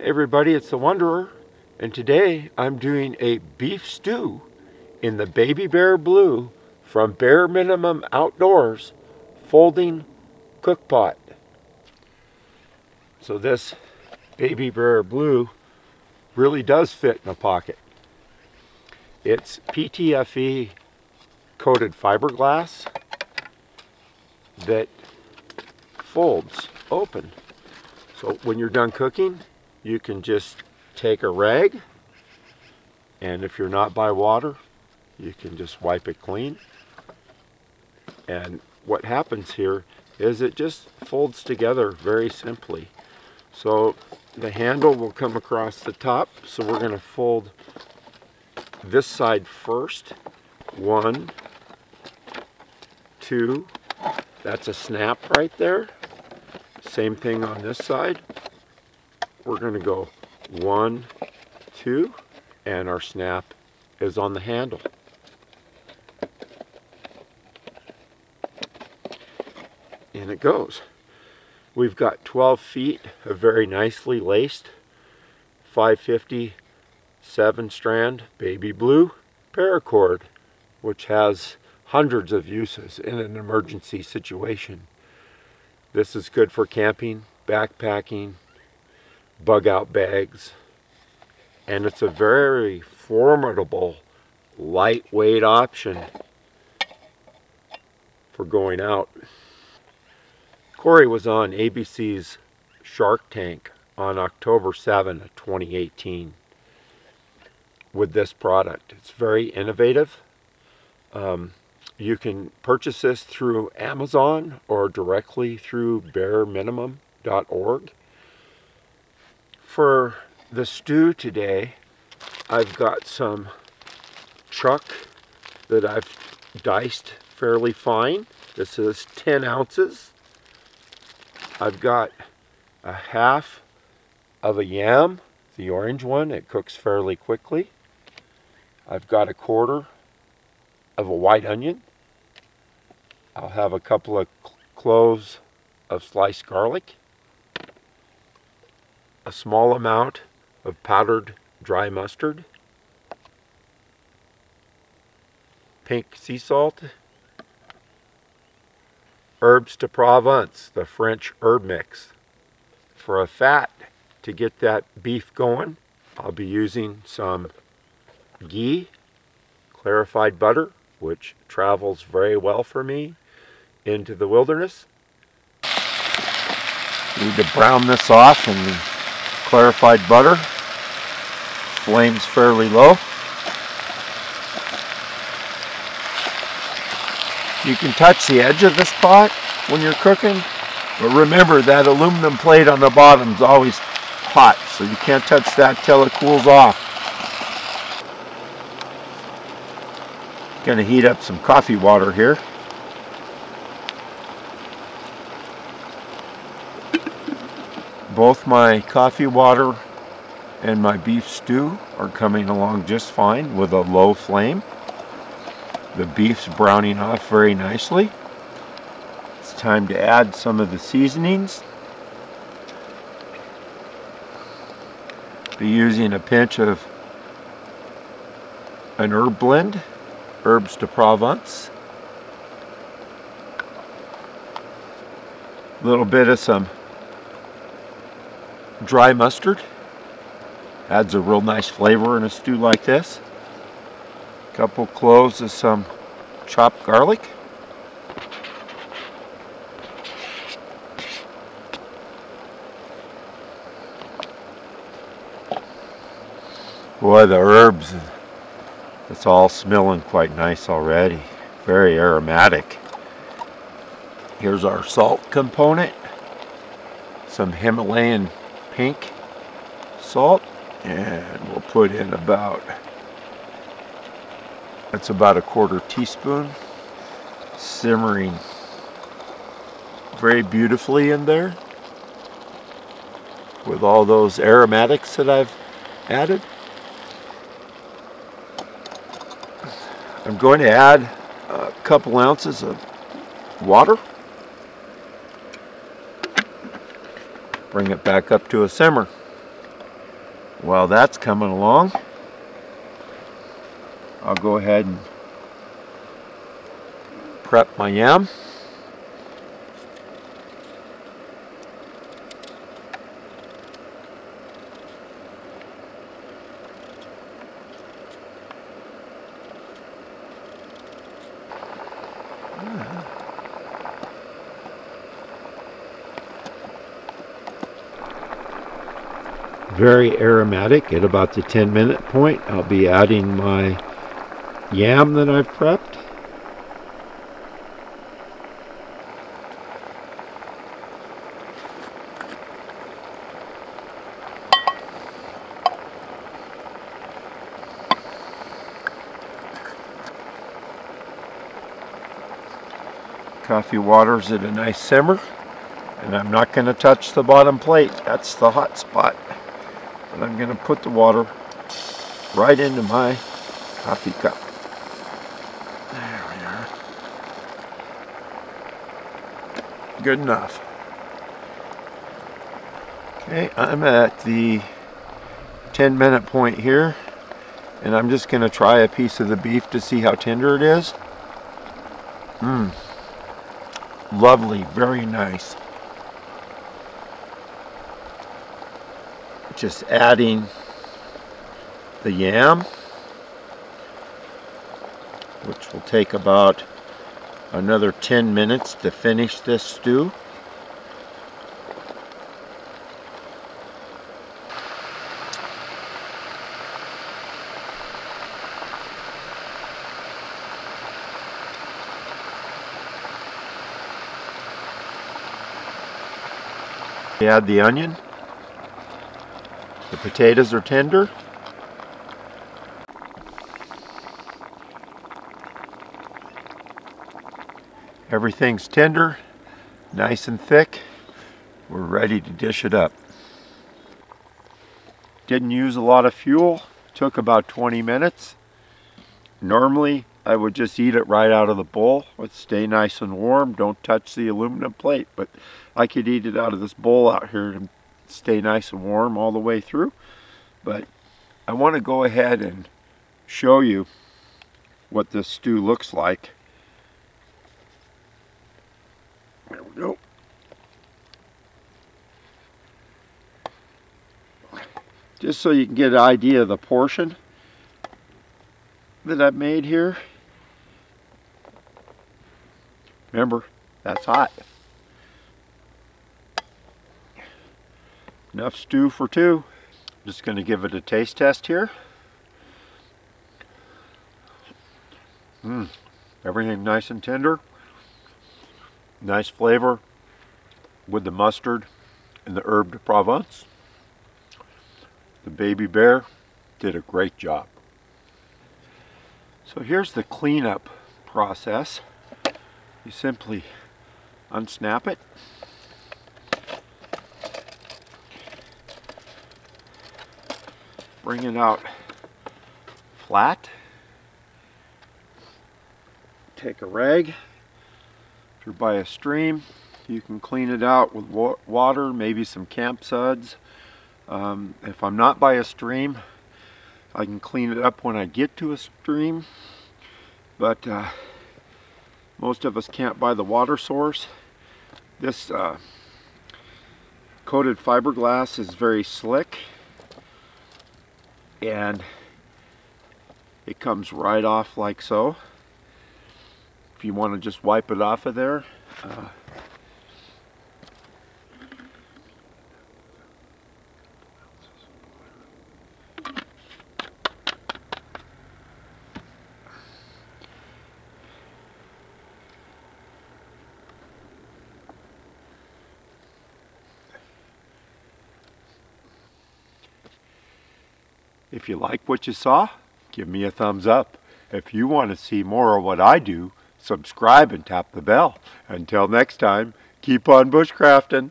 Hey everybody, it's the Wanderer, and today I'm doing a beef stew in the Baby Bear Blue from Bare Minimum Outdoors folding cook pot. So this Baby Bear Blue really does fit in a pocket. It's PTFE coated fiberglass that folds open. So when you're done cooking, you can just take a rag, and if you're not by water, you can just wipe it clean. And what happens here is it just folds together very simply. So the handle will come across the top, so we're going to fold this side first. 1, 2, that's a snap right there. Same thing on this side. We're going to go 1, 2, and our snap is on the handle. And it goes. We've got 12 feet of very nicely laced 550 7-strand baby blue paracord, which has hundreds of uses in an emergency situation. This is good for camping, backpacking, bug out bags, and it's a very formidable lightweight option for going out. Corey was on ABC's Shark Tank on October 7 of 2018 with this product. It's very innovative. You can purchase this through Amazon or directly through bareminimum.org. For the stew today, I've got some chuck that I've diced fairly fine. This is 10 ounces. I've got a half of a yam, the orange one. It cooks fairly quickly. I've got a quarter of a white onion. I'll have a couple of cloves of sliced garlic, a small amount of powdered dry mustard, pink sea salt, herbs de Provence, the French herb mix. For a fat to get that beef going, I'll be using some ghee, clarified butter, which travels very well for me into the wilderness. Need to brown this off in the clarified butter. Flame's fairly low. You can touch the edge of this pot when you're cooking, but remember that aluminum plate on the bottom is always hot, so you can't touch that till it cools off. Gonna heat up some coffee water here. Both my coffee water and my beef stew are coming along just fine with a low flame. The beef's browning off very nicely. It's time to add some of the seasonings. Be using a pinch of an herb blend, herbs de Provence. A little bit of some dry mustard. Adds a real nice flavor in a stew like this. A couple cloves of some chopped garlic. Boy, the herbs, it's all smelling quite nice already. Very aromatic. Here's our salt component. Some Himalayan pink salt, and we'll put in about, that's about a 1/4 teaspoon, simmering very beautifully in there with all those aromatics that I've added. I'm going to add a couple ounces of water. Bring it back up to a simmer. While that's coming along, I'll go ahead and prep my yam. Very aromatic. At about the 10-minute point, I'll be adding my yam that I've prepped. Coffee water's at a nice simmer, and I'm not going to touch the bottom plate. That's the hot spot. But I'm going to put the water right into my coffee cup. There we are. Good enough. Okay, I'm at the 10-minute point here, and I'm just going to try a piece of the beef to see how tender it is. Lovely, very nice. Just adding the yam, which will take about another 10 minutes to finish this stew. Add the onion. The potatoes are tender. Everything's tender, nice and thick. We're ready to dish it up. Didn't use a lot of fuel. Took about 20 minutes. Normally, I would just eat it right out of the bowl. It'd stay nice and warm. Don't touch the aluminum plate, but I could eat it out of this bowl out here and stay nice and warm all the way through. But I want to go ahead and show you what this stew looks like. There we go. Just so you can get an idea of the portion that I've made here. Remember, that's hot. Enough stew for two. Just going to give it a taste test here. Everything nice and tender. Nice flavor with the mustard and the herb de Provence. The baby bear did a great job. So here's the cleanup process. You simply unsnap it. Bring it out flat. Take a rag. If you're by a stream, you can clean it out with water, maybe some camp suds. If I'm not by a stream, I can clean it up when I get to a stream. But most of us can't buy the water source. This coated fiberglass is very slick, and it comes right off like so. If you want to just wipe it off of there, if you like what you saw, give me a thumbs up. If you want to see more of what I do, subscribe and tap the bell. Until next time, keep on bushcrafting.